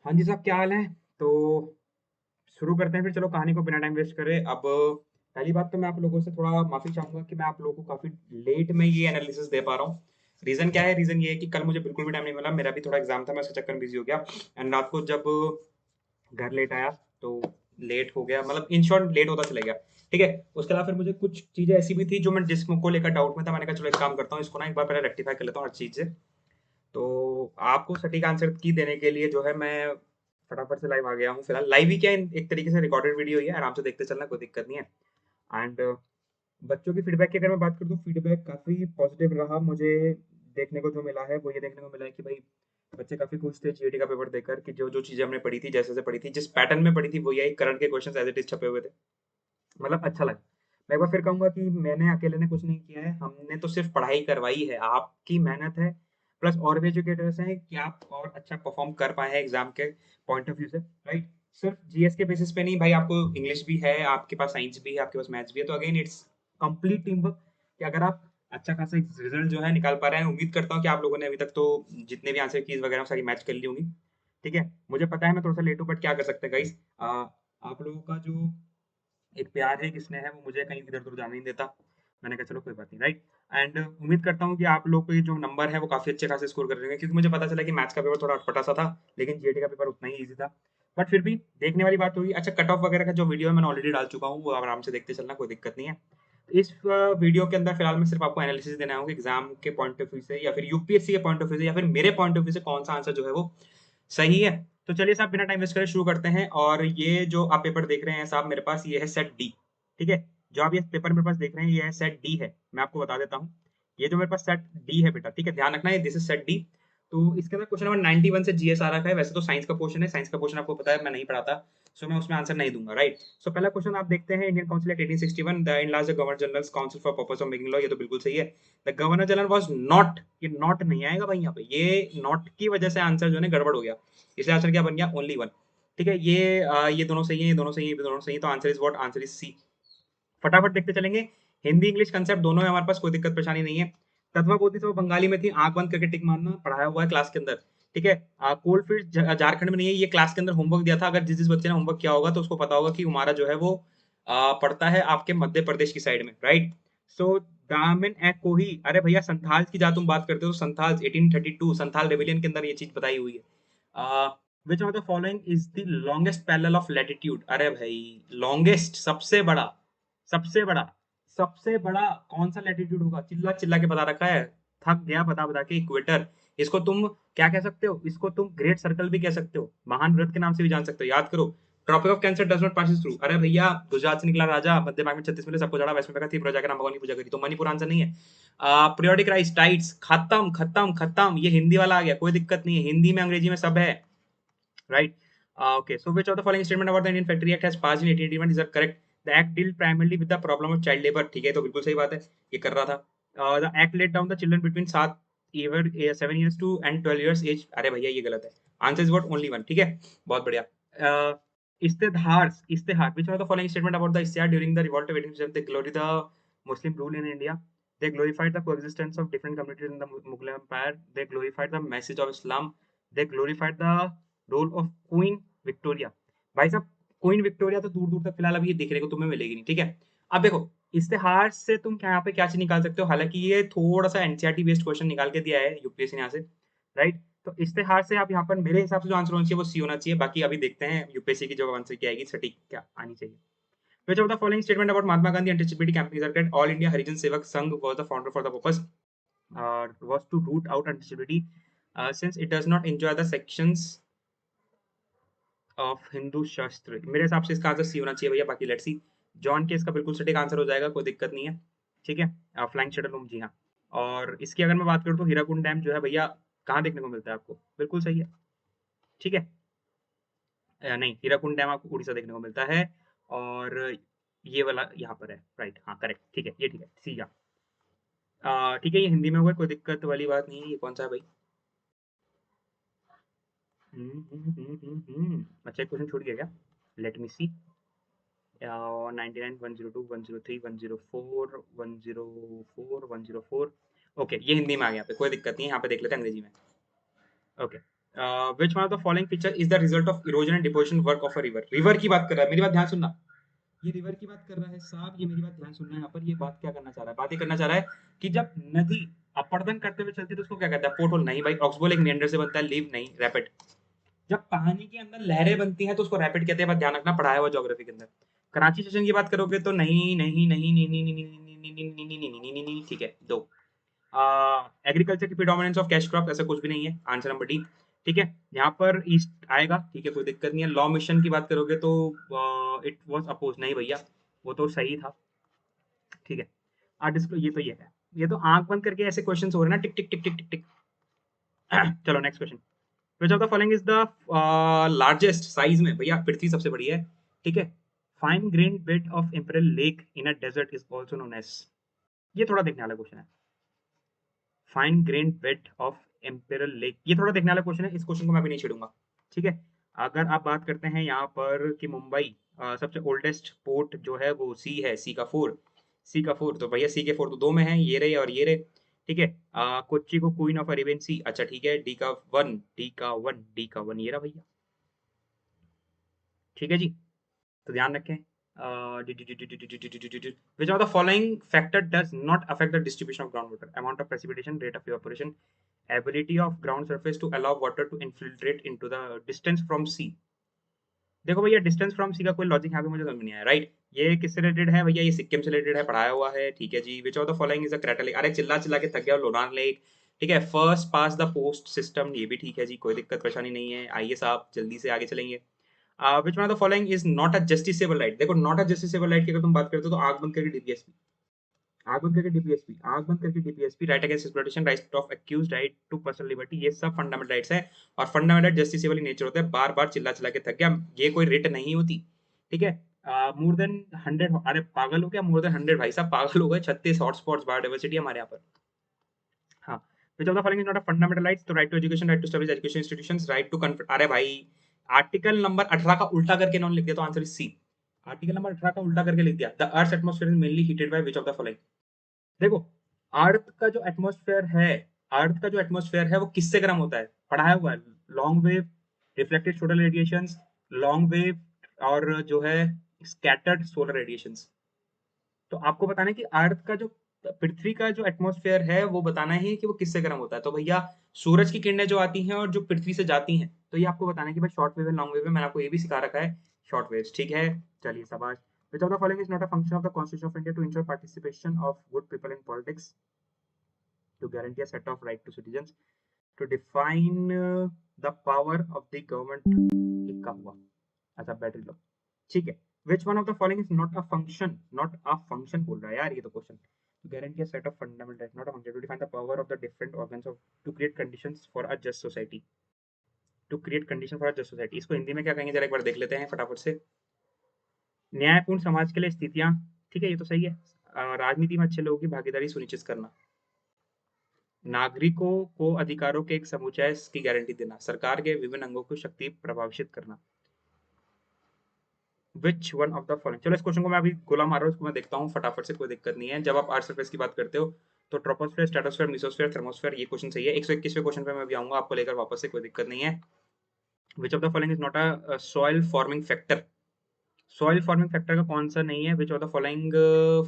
हाँ जी साहब, क्या हाल है? तो शुरू करते हैं फिर, चलो कहानी को बिना टाइम वेस्ट करे। अब पहली बात तो मैं आप लोगों से थोड़ा माफ़ी चाहूँगा कि मैं आप लोगों को काफ़ी लेट में ये एनालिसिस दे पा रहा हूँ। रीज़न क्या है? रीज़न ये है कि कल मुझे बिल्कुल भी टाइम नहीं मिला, मेरा भी थोड़ा एग्ज़ाम था, मैं उसके चक्कर में बिज़ी हो गया। एंड रात को जब घर लेट आया तो लेट हो गया, मतलब इन शॉर्ट लेट होता चला गया। ठीक है, उसके अलावा फिर मुझे कुछ चीज़ें ऐसी भी थी जो मैं जिसको लेकर डाउट में था। मैंने कहा चलो एक काम करता हूँ, इसको ना एक बार पहले रेक्टिफाई कर लेता हूँ हर चीज़ से। तो आपको सटीक आंसर की देने के लिए जो है मैं फटाफट से लाइव आ गया हूँ। फिलहाल लाइव ही क्या, एक तरीके से रिकॉर्डेड वीडियो ही है, आराम से देखते चलना, कोई दिक्कत नहीं है। एंड बच्चों की फीडबैक की अगर मैं बात करूँ तो फीडबैक काफ़ी पॉजिटिव रहा। मुझे देखने को जो मिला है वो ये देखने को मिला है कि भाई बच्चे काफ़ी खुश थे जीएडी का पेपर देकर, कि जो जो चीज़ें हमने पढ़ी थी, जैसे जैसे पढ़ी थी, जिस पैटर्न में पढ़ी थी, वो यही करंट के क्वेश्चन एज इट इज छपे हुए थे। मतलब अच्छा लगा। मैं एक बार फिर कहूँगा कि मैंने अकेले ने कुछ नहीं किया है, हमने तो सिर्फ़ पढ़ाई करवाई है, आपकी मेहनत है, प्लस और भी एजुकेटर्स हैं कि आप और अच्छा परफ़ॉर्म कर पाएँ हैं एग्ज़ाम के पॉइंट ऑफ व्यू से, राइट? सिर्फ़ जीएस के बेसिस पे नहीं भाई, आपको इंग्लिश भी है, आपके पास साइंस भी है, आपके पास मैथ्स भी है, तो again it's complete team work. कि अगर आप अच्छा खासा एक रिज़ल्ट जो है निकाल पा रहे हैं, उम्मीद करता हूँ कि आप लोगों ने अभी तक तो जितने भी आंसर कीज़ वगैरह सारी मैच कर ली होंगी, ठीक है? मुझे पता है मैं थोड़ा-सा लेट हूँ, बट क्या कर सकते हैं गाइज़। आप लोगों का जो एक प्यार है, एक स्नेह है, वो मुझे कहीं इधर-उधर जाने नहीं देता। मैंने कहा चलो कोई बात नहीं, राइट? एंड उम्मीद करता हूँ कि आप लोग के जो नंबर है वो काफ़ी अच्छे खासे स्कोर कर रहे होंगे, क्योंकि मुझे पता चला कि मैथ्स का पेपर थोड़ा अटपटा-सा था, लेकिन जीएडी का पेपर उतना ही ईज़ी था। बट फिर भी देखने वाली बात होगी। अच्छा, कट ऑफ वगैरह का जो वीडियो है मैंने ऑलरेडी डाल चुका हूँ, वो आप आराम से देखते चलना, कोई दिक्कत नहीं है। तो इस वीडियो के अंदर फिलहाल मैं सिर्फ़ आपको एनालिसिस देने आया हूँ कि एग्ज़ाम के पॉइंट ऑफ व्यू से या फिर यूपीएससी के पॉइंट ऑफ व्यू से या फिर मेरे पॉइंट ऑफ व्यू से कौन-सा आंसर जो है वो सही है। तो चलिए साहब, बिना टाइम वेस्ट करे शुरू करते हैं। और ये जो आप पेपर देख रहे हैं साहब मेरे पास, ये है सेट डी, ठीक है? जो आप ये पेपर मेरे पास देख रहे हैं ये है सेट डी है। मैं आपको बता देता हूँ। ये जो मेरे पास सेट डी है बेटा, ठीक है? ध्यान रखना, ये दिस इज़ सेट डी। तो इसके अंदर क्वेश्चन नंबर 91 से जीएस आ रखा है। वैसे तो साइंस का पोर्शन है, साइंस का पोर्शन आपको पता है मैं नहीं पढ़ाता, सो मैं उसमें आंसर नहीं दूँगा, राइट? सो पहला क्वेश्चन आप देखते हैं, Indian council act 1861 the in-laws the governor generals council for purpose of making law. ये तो बिल्कुल सही है। The governor general was not, ये नॉट नहीं आएगा भाई यहाँ पे, ये नॉट की वजह से आंसर जो है ना गड़बड़ हो गया। इसलिए आंसर क्या बन गया? Only one. ठीक है? ये दोनों सही है, ये दोनों सही है, ये दोनों सही है, तो answer is what? Answer is C. फटाफट देखते चलेंगे। हिंदी इंग्लिश कंसेप्ट दोनों है हमारे पास, कोई दिक्कत परेशानी नहीं है। तत्वाबोधि तो बंगाली में थी, आंख बंद करके टिक मारना पढ़ाया हुआ है क्लास के अंदर, ठीक है? कोलफील्ड झारखंड में नहीं है, ये क्लास के अंदर होमवर्क दिया था। अगर जिस जिस बच्चे ने होमवर्क किया होगा तो उसको पता होगा कि हमारा जो है वो पड़ता है आपके मध्य प्रदेश की साइड में, राइट? सो दामिन ए कोही, अरे भैया संथाल की जहाँ तुम बात करते हो, संथाल 1832 संथाल रेबिलियन के अंदर ये चीज बताई हुई है। विच of the following is the longest parallel of latitude? अरे भाई, लॉन्गेस्ट, सबसे बड़ा सबसे बड़ा कौन सा लैटिट्यूड होगा? चिल्ला चिल्ला के बता रखा है, थक गया बता बता के। इक्वेटर। इसको तुम क्या कह सकते हो? इसको तुम ग्रेट सर्कल भी कह सकते हो, महान व्रत के नाम से भी जान सकते हो। याद करो, Tropic of Cancer does not pass through. अरे भैया, गुजरात से निकला राजा, मध्य भाग में 36 मिले, सबको चढ़ा, वैष्णव का थी प्रजा के नाम भगवान की पूजा करी, तो मणिपुर आंसर नहीं है। पीरियोडिक राइस टाइट्स, खत्म खत्म खत्म। ये हिंदी वाला आ गया, कोई दिक्कत नहीं है, हिंदी में अंग्रेजी में सब है, right? Okay. So which of the following statement about the Indian Factory Act has passed in 1881 is correct? The act dealt primarily with the problem of child labor. ठीक है, तो बिल्कुल सही बात है, ये कर रहा था। The act laid down the children between 7 years to and 12 years age. अरे भैया ये गलत है। Answer is what? Only one. ठीक है, बहुत बढ़िया। uh, इश्तेहार, which one of the following statement about the Istihar during the revolt of 1857? They glory the Muslim rule in India. They glorified the coexistence of different communities in the Mughal Empire. They glorified the message of Islam. They glorified the role of Queen Victoria. भाई साहब, queen Victoria तो दूर दूर तक फिलहाल अभी ये देखने को तुम्हें मिलेगी नहीं, ठीक है? अब देखो, इश्तेहार से तुम क्या यहाँ पे क्या चीज निकाल सकते हो? हालांकि ये थोड़ा सा एनसीईआरटी बेस्ड क्वेश्चन निकाल के दिया है यूपीएससी ने यहाँ से, राइट? तो इश्तेहार से आप यहाँ पर मेरे हिसाब से जो आंसर होना चाहिए वो सी होना चाहिए। बाकी अभी देखते हैं यूपीएससी की जो आंसर क्या आएगी, सटीक क्या आनी चाहिए। Which of the following statement about Mahatma Gandhi and disability campaign is correct? All India Harijan Sevak Sangh was the founder for the purpose was to root out disability since it does not enjoy the sections of Hindu शास्त्र। मेरे हिसाब से इसका answer C होना चाहिए भैया, बाकी let's see. John के इसका बिल्कुल सटीक आंसर हो जाएगा, कोई दिक्कत नहीं है, ठीक है? फ्लाइंग शटल रूम, जी हाँ। और इसकी अगर मैं बात करूँ तो हीराकुंड डैम जो है भैया कहाँ देखने को मिलता है आपको? बिल्कुल सही है, ठीक है? नहीं, हीराकुंड डैम आपको उड़ीसा देखने को मिलता है, और ये वाला यहाँ पर है, राइट? हाँ करेक्ट, ठीक है, ये ठीक है, सी या ठीक है, ये हिंदी में होगा, कोई दिक्कत वाली बात नहीं है। ये कौन सा है भाई? अच्छा, एक क्वेश्चन छूट गया क्या? लेट मी सी। 99, 102, 103, 104, 104, 104। ओके, ये हिंदी में आ गया, यहाँ पे कोई दिक्कत नहीं है, यहाँ पे देख लेते हैं अंग्रेजी में। Okay. Which one of the following feature is the result of erosion and deposition work of a river. River की बात कर रहा है, मेरी बात ध्यान सुनना, ये रिवर की बात कर रहा है साहब, ये मेरी बात ध्यान सुनना है। यहाँ पर ये बात क्या करना चाह रहा है, बात ये करना चाह रहा है कि जब नदी अपरदन करते हुए चलती है तो उसको क्या कहता है, पोर्ट होल। नहीं भाई, ऑक्सबोल एक मेंडर से बनता है, लीव नहीं, रैपिड। जब पानी के अंदर लहरें बनती हैं तो उसको रैपिड कहते हैं, बात ध्यान रखना, पढ़ाया हुआ ज्योग्राफी के अंदर। कराची सेशन की बात करोगे तो नहीं नहीं नहीं नहीं नहीं नहीं नहीं नहीं नहीं नहीं नहीं नहीं नहीं नहीं, ठीक है, दो। एग्रीकल्चर की प्रिडोमिनेंस ऑफ कैश क्रॉप, ऐसा कुछ भी नहीं है, आंसर नंबर डी। ठीक है, यहाँ पर ईस्ट आएगा, ठीक है, कोई दिक्कत नहीं है। लॉ मिशन की बात करोगे तो इट वाज अपोज, नहीं भैया, वो तो सही था। ठीक है, आर्टिस्ट ये है, ये तो आंख बंद करके ऐसे क्वेश्चंस हो रहे हैं ना, टिक tick tick tick tick tick. चलो next question. Which of the following is the largest size में, भैया पृथ्वी सबसे बड़ी है, ठीक है। Fine grain bed of imperial lake in a desert is also known as, ये थोड़ा देखने वाला क्वेश्चन है। Fine grain bed of imperial lake, ये थोड़ा देखने वाला क्वेश्चन है, इस क्वेश्चन को मैं भी नहीं छेड़ूंगा। ठीक है, अगर आप बात करते हैं यहाँ पर कि मुंबई सबसे ओल्डेस्ट पोर्ट जो है वो सी है, सी का फोर, सी का फोर, तो भैया सी के फोर तो दो में है, ये रहे और ये रहे। ठीक है, कोच्चि को क्वीन ऑफ अरेबियन सी, अच्छा ठीक है, डी का वन, डी का वन, डी का वन, ये रहा भैया। ठीक है जी, तो ध्यान रखें। Which of the following factor does not affect the distribution of groundwater? Amount of precipitation, rate of evaporation, ability of ground surface to allow water to infiltrate into the distance from sea. देखो भैया, distance from सी का कोई logic यहाँ पे मुझे समझ नहीं आया, राइट। ये किससे रिलेटेड है भैया, ये सिक्किम से रिलेटेड है, पढ़ाया हुआ है, ठीक है जी। Which of the following is a crater lake, अरे चिल्ला चिल्ला के थक गया, लोनार लेक। ठीक है, first pass the post system, ये भी ठीक है जी, कोई दिक्कत परेशानी नहीं है। आइए साहब जल्दी से आगे चलेंगे। Which one of the following is not a justiciable right. देखो, नॉट अ जस्टिसेबल राइट की अगर तुम बात करते हो तो आग बंद करके डीपीएसपी, आग बंद करके डीपीएसपी, आग बंद करके DPSP, right against exploitation, right of accused, right to personal liberty, ये सब फंडामेंटल राइट्स है। और फंडामेंटल जस्टिसेबल इन नेचर होता है, बार बार चिल्ला चिल्ला के थक गया, ये कोई रिट नहीं होती। ठीक है, मोर देन 100, अरे पागल हो क्या, मोर देन 100 भाई साहब, पागल हो गए, 36 हॉटस्पॉट्स बायोडाइवर्सिटी हमारे यहाँ पर। हाँ, which of the following is not a fundamental rights, तो right to education, right to establish education institutions, right to अरे भाई, आर्टिकल नंबर 18 का उल्टा करके इन्होंने लिख दिया, तो answer is C. Article number 18 का उल्टा करके लिख दिया, the earth atmosphere is mainly heated by which of the following. देखो, अर्थ का जो एटमॉस्फेयर है, अर्थ का जो एटमॉस्फेयर है वो किससे गर्म होता है, पढ़ाया हुआ है, long wave, reflected solar radiations, long wave, और जो है स्कैटर्ड सोलर रेडिएशंस। तो आपको बताना है कि अर्थ का जो, पृथ्वी का जो एटमॉस्फेयर है वो बताना है कि वो किससे गर्म होता है। तो भैया सूरज की किरणें जो आती हैं और जो पृथ्वी से जाती हैं, तो ये आपको बताना है कि भाई शॉर्ट वेव है, लॉन्ग वेव है, मैंने आपको ये भी सिखा रखा है, शॉर्ट वेव्स। ठीक है, चलिए शाबाश। Which of the following is not a function of the Constitution of India to ensure participation of good people in politics, to guarantee a set of right to citizens, to define the power of the government, इक्का हुआ, अच्छा battery low, ठीक है। Which one of the following is not a function, not a function बोल रहा है यार ये तो question, to guarantee a set of fundamental rights, not a function, to define the power of the different organs of, to create conditions for a just society, to create condition for a just society, इसको हिंदी में क्या कहेंगे जरा एक बार देख लेते हैं फटाफट से। न्यायपूर्ण समाज के लिए स्थितियां, ठीक है, ये तो सही है। राजनीति में अच्छे लोगों की भागीदारी सुनिश्चित करना, नागरिकों को अधिकारों के एक समुच्चय की गारंटी देना, सरकार के विभिन्न अंगों को शक्ति प्रभावित करना। Which one of the following, चलो इस क्वेश्चन को मैं अभी गोला मार रहा हूँ, इसको मैं देखता हूँ फटाफट से, कोई दिक्कत नहीं है। जब आप अर्थ सरफेस की बात करते हो तो ट्रोपोस्फेयर, स्ट्रेटोस्फेयर, मेसोस्फेयर, थर्मोस्फेयर, ये क्वेश्चन सही है। 121वें क्वेश्चन पे मैं भी आऊंगा आपको लेकर वापस से, कोई दिक्कत नहीं है। विच of the following is not a soil forming factor, soil forming factor का कौन सा नहीं है। विच of the following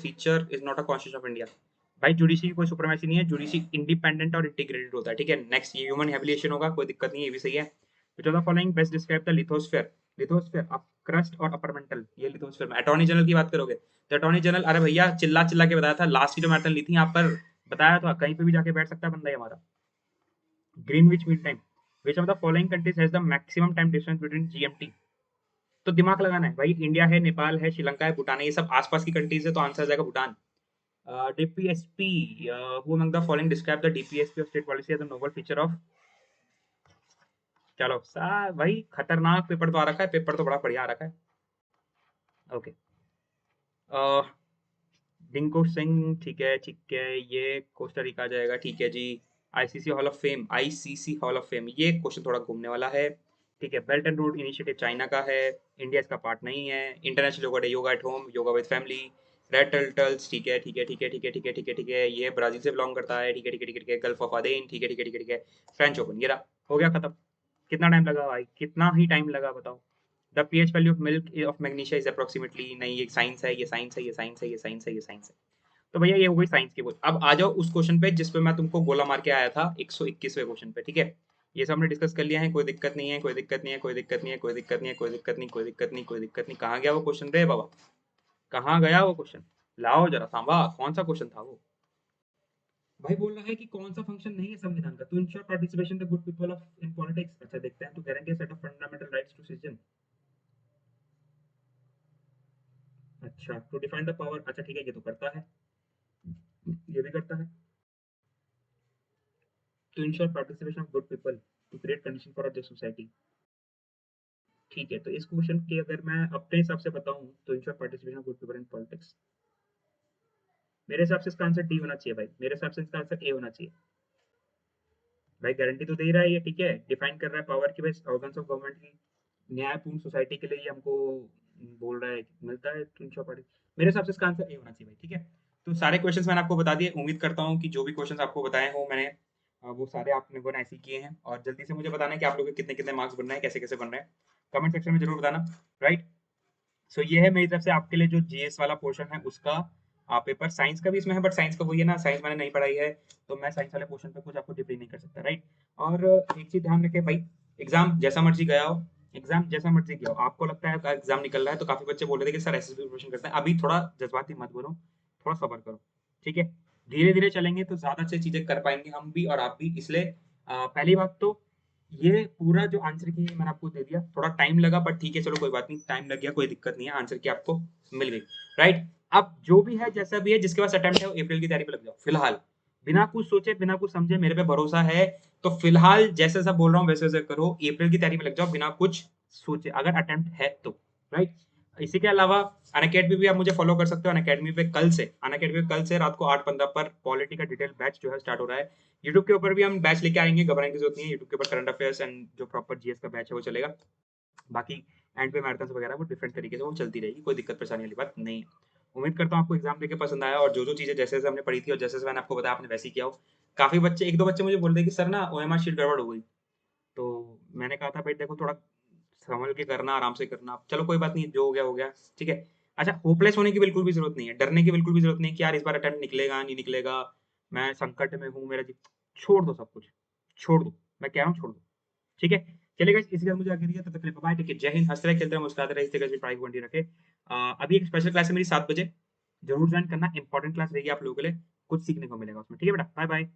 feature is not a constitution of India, भाई जुडिशरी की कोई सुप्रीमेसी नहीं है, जुडिशरी इंडिपेंडेंट और इंटीग्रेटेड होता है। ठीक है, नेक्स्ट ये ह्यूमन हैबिलिएशन होगा, कोई दिक्कत नहीं है, ये भी सही है। विच of the following best describe the lithosphere, lithosphere up crust और अपर मेंटल, ये लिथोस्फेयर में। अटॉर्नी जनरल की बात करोगे तो अटॉर्नी जनरल, अरे भैया चिल्ला चिल्ला के बताया था, लास्ट की जो मैराथन ली थी यहाँ पर बताया था, कहीं पे भी जाके बैठ सकता है बंदा हमारा। Greenwich mean time, which of the following countries has the maximum time difference between GMT, तो दिमाग लगाना है भाई, इंडिया है, नेपाल है, श्रीलंका है, भूटान है, ये सब आसपास की कंट्रीज है, तो आंसर आ जाएगा Bhutan. DPSP, who among the following describe the DPSP of state policy as a novel feature of, चलो सा भाई खतरनाक पेपर तो आ रखा है, पेपर तो बड़ा बढ़िया आ रखा है। ओके, डिंको सिंह, ठीक है, ये कोस्टा आ जाएगा, ठीक है जी। ICC hall of fame, ICC hall of fame, ये क्वेश्चन थोड़ा घूमने वाला है। ठीक है, belt and road initiative China का है, इंडिया इसका पार्ट नहीं है। International yoga day, yoga at home, yoga with family, red turtles, ठीक है ठीक है ठीक है ठीक है ठीक है ठीक है ठीक है, ये ब्राजील से बिलोंग करता है, ठीक है ठीक है ठीक है ठीक है। गल्फ ऑफ अदेन, ठीक है ठीक है ठीक है ठीक है। फ्रेंच ओपन, ये रहा, हो गया खत्म। कितना टाइम लगा भाई, कितना ही टाइम लगा बताओ। The pH value of milk of magnesia is approximately, नहीं ये साइंस है, ये साइंस है, ये साइंस है, ये साइंस है, ये साइंस है। तो भैया ये हो गई साइंस की बोल। अब आ जाओ उस क्वेश्चन पे जिस पे मैं तुमको गोला मार के आया था 121वें क्वेश्चन पे, ठीक है। ये सब हमने डिस्कस कर लिया है, कोई दिक्कत नहीं है, कोई दिक्कत नहीं है, कोई दिक्कत नहीं है, कोई दिक्कत नहीं है, कोई दिक्कत नहीं, कोई दिक्कत नहीं, कोई दिक्कत नहीं। कहाँ गया वो क्वेश्चन रे बाबा, कहाँ गया वो क्वेश्चन? लाओ जरा सांबा, कौन सा क्वेश्चन था वो? भाई बोल रहा है कि कौन सा फंक्शन नहीं है संविधान का, to ensure participation the good people of in politics. अच्छा देखते हैं, to guarantee set of fundamental rights to citizen. अच्छा, टू डिफाइन द पावर, अच्छा ठीक है ये तो करता है, ये भी करता है। To ensure participation of good people to create condition for a just society. ठीक है, तो इस क्वेश्चन के अगर मैं अपने हिसाब से बताऊं तो ensure participation of good people in politics, मेरे हिसाब से इसका आंसर डी होना चाहिए भाई, मेरे हिसाब से इसका आंसर ए होना चाहिए। भाई गारंटी तो दे रहा है ये, ठीक है, डिफाइन कर रहा है पावर की, भाई ऑर्गन्स ऑफ गवर्नमेंट की न्यायपूर्ण सोसाइटी के लिए ये हमको बोल रहा है कि मिलता है टू इंश्योर पार्टी। मेरे हिसाब से इसका आंसर ए होना चाहिए भाई, ठीक है। तो सारे क्वेश्चंस मैंने आपको बता दिए, उम्मीद करता हूँ कि जो भी क्वेश्चंस आपको बताए हो मैंने वो सारे आप लोगों ने ऐसे ही किए हैं। और जल्दी से मुझे बताना है कि आप लोगों के कितने कितने मार्क्स बन रहे हैं, कैसे कैसे बन रहे हैं, कमेंट सेक्शन में जरूर बताना। राइट, सो ये है मेरी तरफ से आपके लिए जो जीएस वाला पोर्शन है उसका पेपर। साइंस का भी इसमें है, बट साइंस का वही है ना, साइंस मैंने नहीं पढ़ाई है, तो मैं साइंस वाले पोर्शन पे कुछ आपको टिप्पणी नहीं कर सकता। राइट, और एक चीज ध्यान रखें भाई, एग्जाम जैसा मर्जी गया हो, एग्जाम जैसा मर्जी गया हो, आपको लगता है एग्जाम निकल रहा है तो काफी बच्चे बोल रहे थे कि सर एसएसबी प्रिपरेशन करते हैं, अभी थोड़ा जज्बाती मत बनो, थोड़ा सबर करो, ठीक है। धीरे धीरे चलेंगे तो ज्यादा अच्छी चीजें कर पाएंगे हम भी और आप भी। इसलिए पहली बात तो ये पूरा जो आंसर की मैंने आपको दे दिया, थोड़ा टाइम लगा बट ठीक है, चलो कोई बात नहीं, टाइम लग गया कोई दिक्कत नहीं है, आंसर की आपको मिल गई। राइट, अब जो भी है जैसा भी है, जिसके पास अटेम्प्ट है वो अप्रैल की तैयारी पे लग जाओ फिलहाल, बिना कुछ सोचे बिना कुछ समझे, मेरे पे भरोसा है। तो फिलहाल जैसे जैसा बोल रहा हूँ वैसे वैसे करो, अप्रैल की तैयारी में लग जाओ बिना कुछ सोचे, अगर अटेम्प्ट है तो। राइट, इसी के अलावा अनअकैडमी भी आप मुझे फॉलो कर सकते हो। अनअकैडमी पे कल से, अनअकैडमी पे कल से रात को 8:15 पर पॉलिटी का डिटेल बैच जो है स्टार्ट हो रहा है। यूट्यूब के ऊपर भी हम बैच लेके आएंगे, घबराने की जरूरत नहीं है। यूट्यूब के ऊपर करंट अफेयर्स एंड जो प्रॉपर जीएस का बैच है वो चलेगा। बाकी एंड पे मैराथन वगैरह वो डिफरेंट तरीके से वो चलती रहेगी, कोई दिक्कत परेशानी वाली बात नहीं है। उम्मीद करता हूँ आपको एग्जाम देके पसंद आया, और जो जो चीजें जैसे जैसे हमने पढ़ी थी और जैसे जैसे मैंने आपको बताया आपने वैसे ही किया हो। काफी बच्चे, एक दो बच्चे मुझे बोल रहे कि सर ना ओएमआर शीट गड़बड़ हो गई, तो मैंने कहा था भाई देखो थोड़ा संभल के करना, आराम से करना, चलो कोई बात नहीं, जो हो गया हो गया, ठीक है। अच्छा, होपलेस होने की बिल्कुल भी जरूरत नहीं है, डरने की बिल्कुल भी जरूरत नहीं है कि यार इस बार अटेम्प्ट निकलेगा नहीं निकलेगा, मैं संकट में हूँ, मेरा छोड़ दो सब कुछ, छोड़ दो, मैं कह रहा हूँ छोड़ दो, ठीक है। चलिए गाइस, इसी के साथ मुझे आगे दिया, तब तक के लिए बाय, टेक केयर, जय हिंद, हंसते रहे खेलते रहे मुस्कुराते रहे, इस तरह से पढ़ाई को कंटिन्यू रखे। अभी एक स्पेशल क्लास है मेरी 7 बजे, जरूर ज्वाइन करना, इंपॉर्टेंट क्लास रहेगी आप लोगों के लिए, कुछ सीखने को मिलेगा उसमें, ठीक है बेटा, बाय बाय।